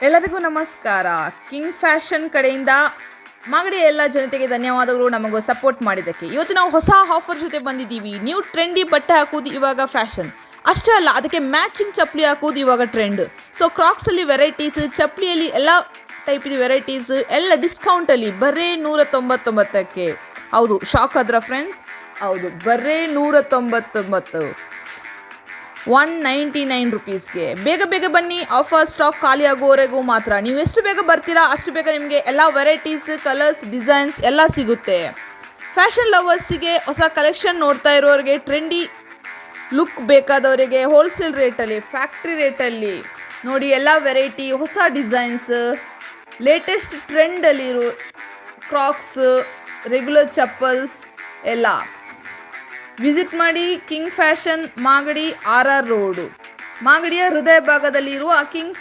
ಎಲ್ಲರಿಗೂ ನಮಸ್ಕಾರ. King fashion ಕಡೆಯಿಂದ ಮಾಗಡಿಯ ಎಲ್ಲ ಜನತೆಗೆ ಧನ್ಯವಾದಗಳು ನಮಗೂ ಸಪೋರ್ಟ್ ಮಾಡಿದ್ದಕ್ಕೆ. ಇವತ್ತು ನಾವು ಹೊಸ ಆಫರ್ ಜೊತೆ ಬಂದಿದ್ದೀವಿ. ನ್ಯೂ ಟ್ರೆಂಡಿ ಬಟ್ಟೆ ಹಾಕೋದು ಇವಾಗ ಫ್ಯಾಷನ್. ಅಷ್ಟೇ ಅಲ್ಲ, ಅದಕ್ಕೆ ಮ್ಯಾಚಿಂಗ್ ಚಪ್ಪಲಿ ಹಾಕೋದು ಇವಾಗ ಟ್ರೆಂಡ್. ಸೊ ಕ್ರಾಕ್ಸಲ್ಲಿ ವೆರೈಟೀಸ್, ಚಪ್ಪಲಿಯಲ್ಲಿ ಎಲ್ಲ ಟೈಪಿನ ವೆರೈಟೀಸ್ ಎಲ್ಲ ಡಿಸ್ಕೌಂಟಲ್ಲಿ ಬರೀ 199ಕ್ಕೆ. ಹೌದು, ಶಾಕ್ ಆದ್ರ ಫ್ರೆಂಡ್ಸ್? ಹೌದು, ಬರೀ 199, 199 ರುಪೀಸ್ಗೆ. ಬೇಗ ಬನ್ನಿ, ಆಫರ್ ಸ್ಟಾಕ್ ಖಾಲಿ ಆಗೋವರೆಗೂ ಮಾತ್ರ. ನೀವು ಎಷ್ಟು ಬೇಗ ಬರ್ತೀರಾ ಅಷ್ಟು ಬೇಗ ನಿಮಗೆ ಎಲ್ಲ ವೆರೈಟೀಸ್, ಕಲರ್ಸ್, ಡಿಸೈನ್ಸ್ ಎಲ್ಲ ಸಿಗುತ್ತೆ. ಫ್ಯಾಷನ್ ಲವರ್ಸಿಗೆ, ಹೊಸ ಕಲೆಕ್ಷನ್ ನೋಡ್ತಾ ಇರೋರಿಗೆ, ಟ್ರೆಂಡಿ ಲುಕ್ ಬೇಕಾದವರಿಗೆ ಹೋಲ್ಸೇಲ್ ರೇಟಲ್ಲಿ, ಫ್ಯಾಕ್ಟ್ರಿ ರೇಟಲ್ಲಿ ನೋಡಿ ಎಲ್ಲ ವೆರೈಟಿ, ಹೊಸ ಡಿಸೈನ್ಸ್, ಲೇಟೆಸ್ಟ್ ಟ್ರೆಂಡಲ್ಲಿರೋ ಕ್ರಾಕ್ಸ್, ರೆಗ್ಯುಲರ್ ಚಪ್ಪಲ್ಸ್ ಎಲ್ಲ ವಿಸಿಟ್ ಮಾಡಿ. King fashion, Magadi, RR road, ಮಾಗಡಿಯ ಹೃದಯ ಭಾಗದಲ್ಲಿರುವ ಕಿಂಗ್